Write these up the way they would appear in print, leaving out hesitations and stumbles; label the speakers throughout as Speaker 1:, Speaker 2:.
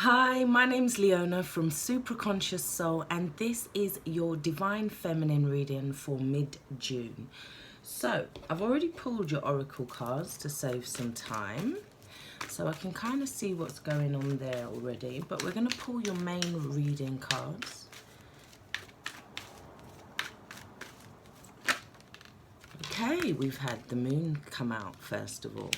Speaker 1: Hi, my name's Leona from Supra ConsciousSoul, and this is your Divine Feminine reading for mid-June. So, I've already pulled your oracle cards to save some time, so I can kind of see what's going on there already, but we're going to pull your main reading cards. Okay, we've had the moon come out first of all.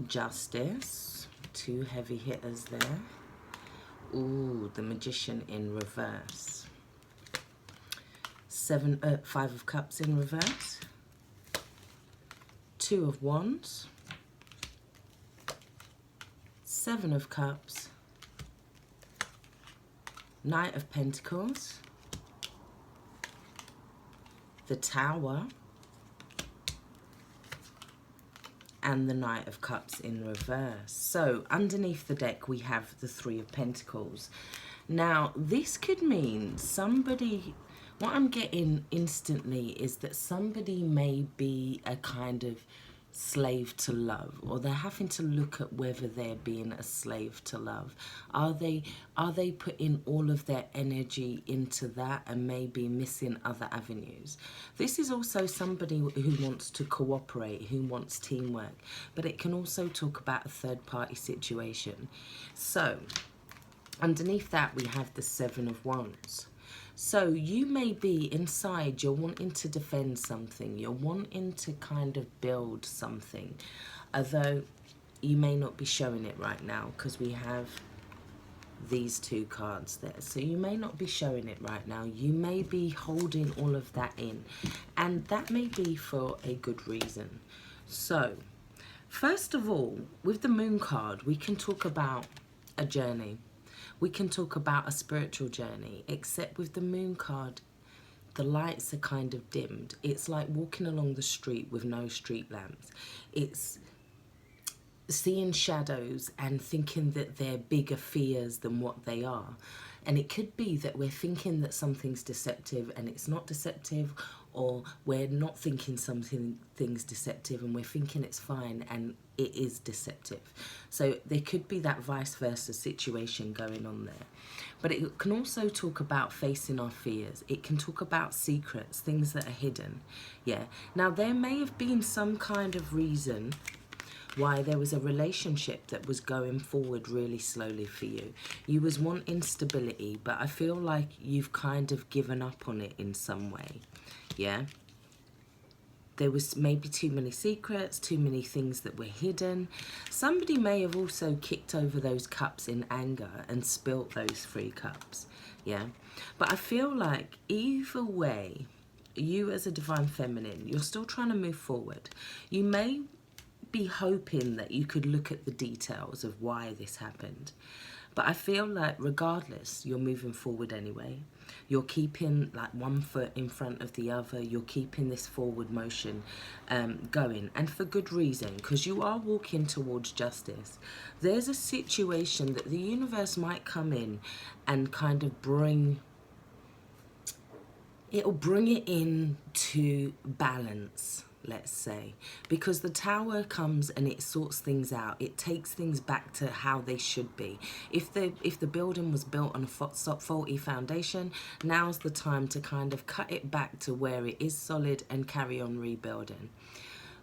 Speaker 1: Justice, two heavy hitters there. Ooh, the Magician in reverse. Five of Cups in reverse. Two of Wands. Seven of Cups. Knight of Pentacles. The Tower. And the Knight of Cups in reverse. So underneath the deck we have the Three of Pentacles. Now this could mean somebody, what I'm getting instantly is that somebody may be a kind of slave to love, or they're having to look at whether they're being a slave to love. Are they putting all of their energy into that and maybe missing other avenues? This is also somebody who wants to cooperate, who wants teamwork, but it can also talk about a third party situation. So underneath that we have the Seven of Wands. So you may be inside, you're wanting to defend something, you're wanting to kind of build something, although you may not be showing it right now because we have these two cards there. So you may not be showing it right now, you may be holding all of that in, and that may be for a good reason. So first of all, with the Moon card, we can talk about a journey. We can talk about a spiritual journey, except with the Moon card, the lights are kind of dimmed. It's like walking along the street with no street lamps. It's seeing shadows and thinking that they're bigger fears than what they are. And it could be that we're thinking that something's deceptive and it's not deceptive, or we're not thinking something's deceptive and we're thinking it's fine and it is deceptive. So there could be that vice versa situation going on there. But it can also talk about facing our fears. It can talk about secrets, things that are hidden. Yeah. Now there may have been some kind of reason why there was a relationship that was going forward really slowly for you. You was wanting stability, but I feel like you've kind of given up on it in some way. Yeah. There was maybe too many secrets, too many things that were hidden. Somebody may have also kicked over those cups in anger and spilt those 3 cups. Yeah. But I feel like either way, you as a Divine Feminine, you're still trying to move forward. You may be hoping that you could look at the details of why this happened, but I feel like regardless, you're moving forward anyway. You're keeping like one foot in front of the other. You're keeping this forward motion going, and for good reason, because you are walking towards justice. There's a situation that the universe might come in and kind of bring it in to balance, let's say, because the Tower comes and it sorts things out. It takes things back to how they should be. If the building was built on a faulty foundation, now's the time to kind of cut it back to where it is solid and carry on rebuilding.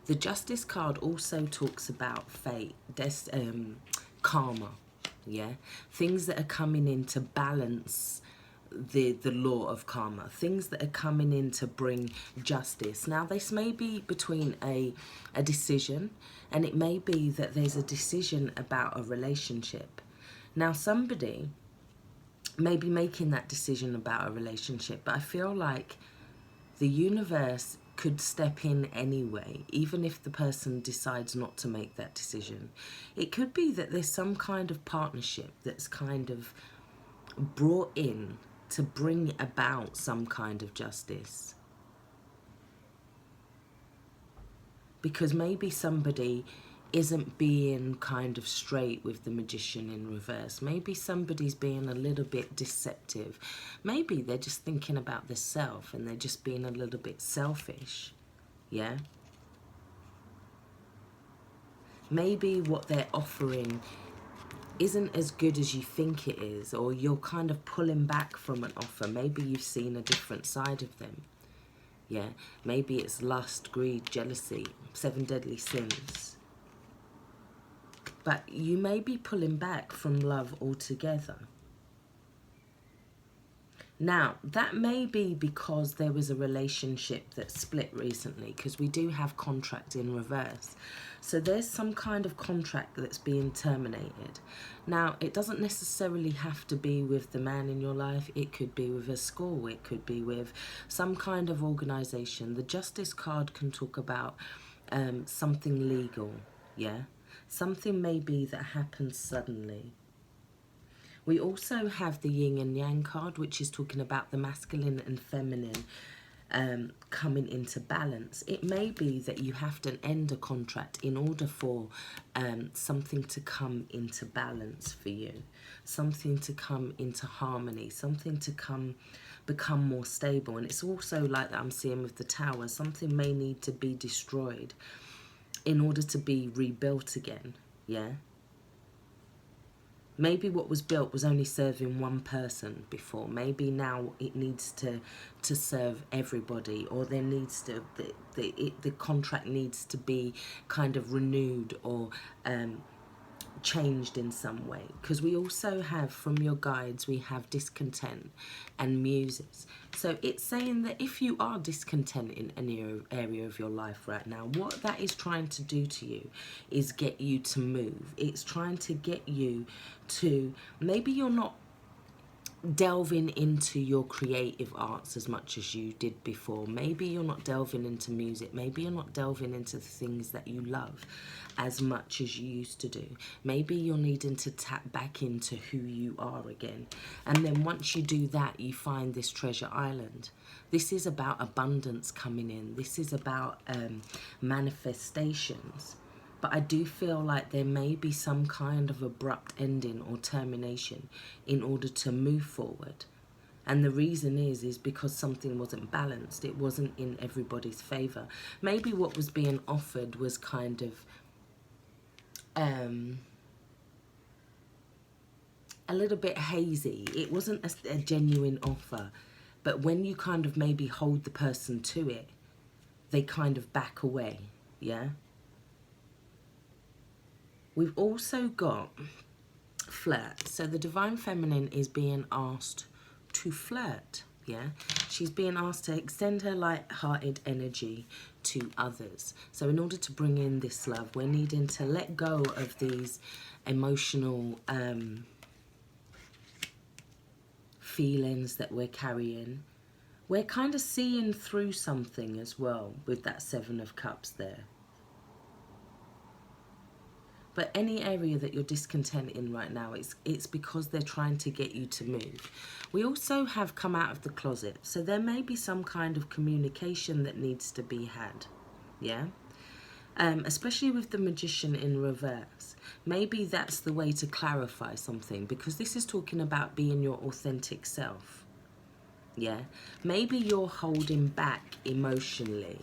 Speaker 1: The Justice card also talks about fate, karma, yeah, things that are coming in to balance the law of karma, things that are coming in to bring justice. Now this may be between a decision, and it may be that there's a decision about a relationship. Now somebody may be making that decision about a relationship, but I feel like the universe could step in anyway, even if the person decides not to make that decision. It could be that there's some kind of partnership that's kind of brought in to bring about some kind of justice. Because maybe somebody isn't being kind of straight with the Magician in reverse. Maybe somebody's being a little bit deceptive. Maybe they're just thinking about their self and they're just being a little bit selfish. Yeah? Maybe what they're offering isn't as good as you think it is, or you're kind of pulling back from an offer. Maybe you've seen a different side of them. Yeah, maybe it's lust, greed, jealousy, 7 deadly sins. But you may be pulling back from love altogether. Now, that may be because there was a relationship that split recently, because we do have contract in reverse. So there's some kind of contract that's being terminated. Now, it doesn't necessarily have to be with the man in your life. It could be with a school. It could be with some kind of organization. The Justice card can talk about something legal, yeah? Something maybe that happens suddenly. We also have the yin and yang card, which is talking about the masculine and feminine coming into balance. It may be that you have to end a contract in order for something to come into balance for you, something to come into harmony, something to become more stable. And it's also like that I'm seeing with the Tower. Something may need to be destroyed in order to be rebuilt again, yeah? Maybe what was built was only serving one person before. Maybe now it needs to serve everybody, or there needs to the contract needs to be kind of renewed or changed in some way. Because we also have, from your guides, we have discontent and muses. So it's saying that if you are discontent in any area of your life right now, what that is trying to do to you is get you to move. It's trying to get you to, maybe you're not delving into your creative arts as much as you did before. Maybe you're not delving into music. Maybe you're not delving into the things that you love as much as you used to do. Maybe you're needing to tap back into who you are again. And then once you do that, you find this treasure island. This is about abundance coming in. This is about manifestations. But I do feel like there may be some kind of abrupt ending or termination in order to move forward. And the reason is because something wasn't balanced. It wasn't in everybody's favour. Maybe what was being offered was kind of a little bit hazy. It wasn't a genuine offer. But when you kind of maybe hold the person to it, they kind of back away, yeah? We've also got flirt. So the Divine Feminine is being asked to flirt, yeah? She's being asked to extend her light-hearted energy to others. So in order to bring in this love, we're needing to let go of these emotional feelings that we're carrying. We're kind of seeing through something as well with that 7 of Cups there. But any area that you're discontent in right now, it's because they're trying to get you to move. We also have come out of the closet. So there may be some kind of communication that needs to be had. Yeah? Especially with the Magician in reverse. Maybe that's the way to clarify something. Because this is talking about being your authentic self. Yeah? Maybe you're holding back emotionally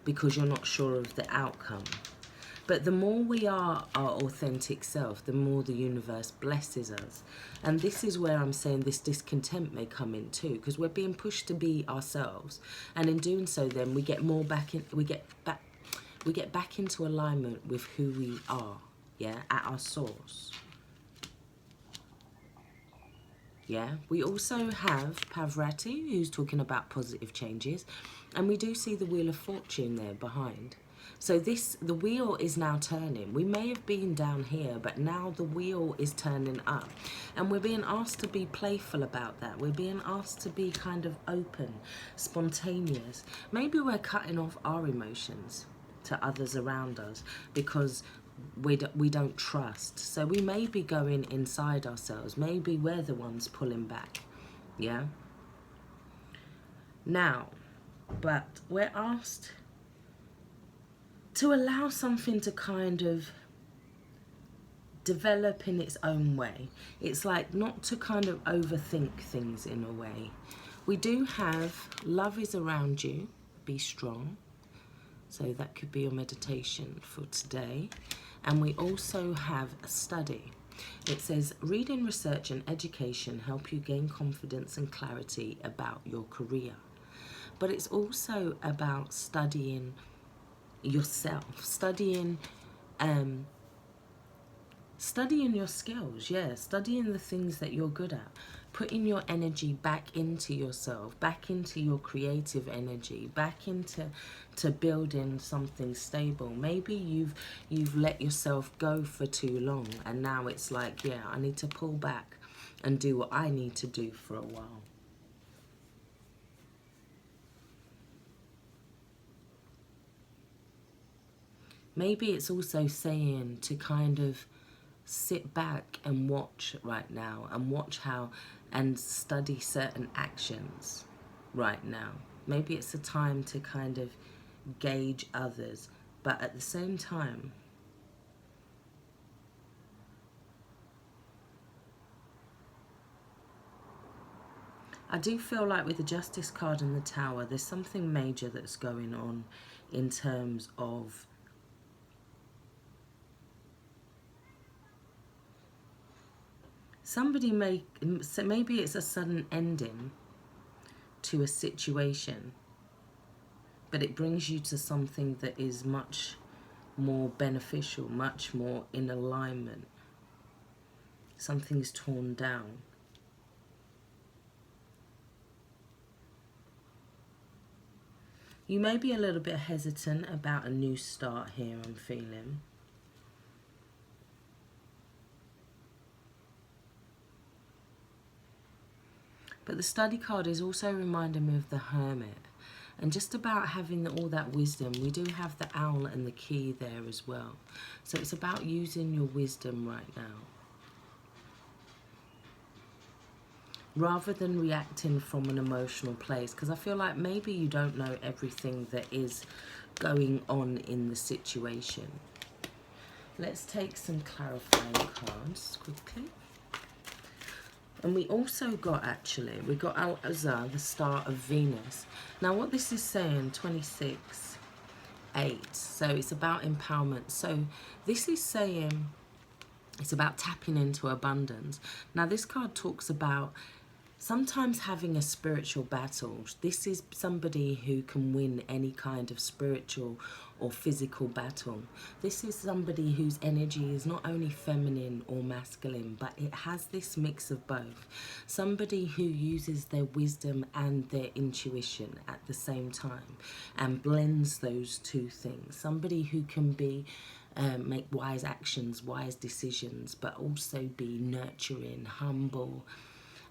Speaker 1: because you're not sure of the outcome. But the more we are our authentic self, the more the universe blesses us. And this is where I'm saying this discontent may come in too, because we're being pushed to be ourselves. And in doing so, then we get more back in, we get back into alignment with who we are, yeah, at our source. Yeah, we also have Pavrati, who's talking about positive changes. And we do see the Wheel of Fortune there behind. So the wheel is now turning. We may have been down here, but now the wheel is turning up. And we're being asked to be playful about that. We're being asked to be kind of open, spontaneous. Maybe we're cutting off our emotions to others around us because we don't trust. So we may be going inside ourselves. Maybe we're the ones pulling back. Yeah? Now, but we're asked to allow something to kind of develop in its own way. It's like not to kind of overthink things in a way. We do have love is around you, be strong. So that could be your meditation for today. And we also have a study. It says, reading, research and education help you gain confidence and clarity about your career. But it's also about studying yourself, studying your skills, yeah, studying the things that you're good at, putting your energy back into yourself, back into your creative energy, back into building something stable. Maybe you've let yourself go for too long, and now it's like, yeah, I need to pull back and do what I need to do for a while. Maybe it's also saying to kind of sit back and watch right now, and watch how, and study certain actions right now. Maybe it's a time to kind of gauge others, but at the same time, I do feel like with the Justice card and the Tower, there's something major that's going on in terms of somebody maybe it's a sudden ending to a situation, but it brings you to something that is much more beneficial, much more in alignment. Something's torn down. You may be a little bit hesitant about a new start here, I'm feeling. But the study card is also reminding me of the Hermit. And just about having all that wisdom. We do have the Owl and the Key there as well. So it's about using your wisdom right now, rather than reacting from an emotional place. Because I feel like maybe you don't know everything that is going on in the situation. Let's take some clarifying cards quickly. And we also got, actually, we got Al-Azhar, the star of Venus. Now what this is saying, 26/8, so it's about empowerment. So this is saying it's about tapping into abundance. Now this card talks about sometimes having a spiritual battle. This is somebody who can win any kind of spiritual or physical battle. This is somebody whose energy is not only feminine or masculine, but it has this mix of both. Somebody who uses their wisdom and their intuition at the same time and blends those two things. Somebody who can be make wise actions, wise decisions, but also be nurturing, humble.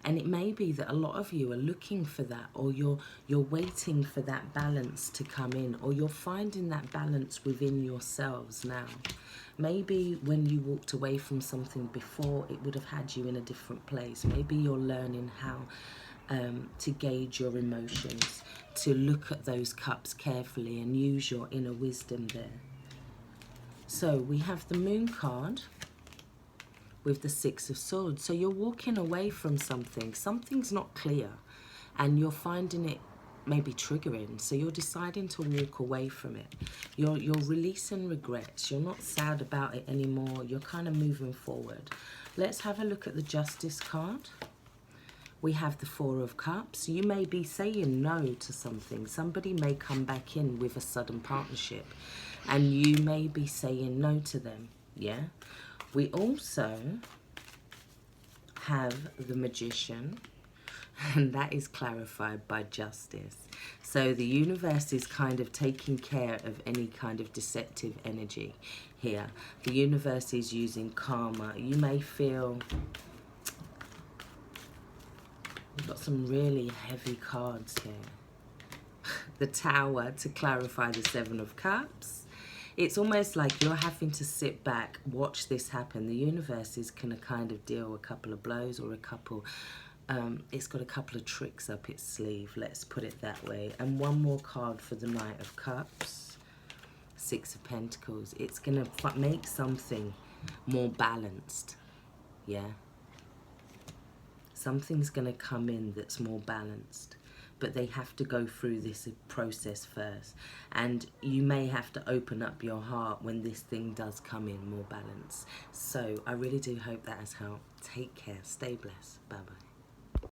Speaker 1: And it may be that a lot of you are looking for that, or you're waiting for that balance to come in, or you're finding that balance within yourselves now. Maybe when you walked away from something before, it would have had you in a different place. Maybe you're learning how to gauge your emotions, to look at those cups carefully and use your inner wisdom there. So we have the Moon card with the Six of Swords. So you're walking away from something. Something's not clear and you're finding it maybe triggering. So you're deciding to walk away from it. You're releasing regrets. You're not sad about it anymore. You're kind of moving forward. Let's have a look at the Justice card. We have the Four of Cups. You may be saying no to something. Somebody may come back in with a sudden partnership and you may be saying no to them. Yeah. We also have the Magician, and that is clarified by Justice. So the universe is kind of taking care of any kind of deceptive energy here. The universe is using karma. You may feel... We've got some really heavy cards here. The Tower to clarify the Seven of Cups. It's almost like you're having to sit back, watch this happen. The universe is going to kind of deal a couple of blows or a couple... it's got a couple of tricks up its sleeve, let's put it that way. And one more card for the Knight of Cups. Six of Pentacles. It's going to make something more balanced. Yeah. Something's going to come in that's more balanced. but they have to go through this process first. And you may have to open up your heart when this thing does come in more balanced. So I really do hope that has helped. Take care. Stay blessed. Bye bye.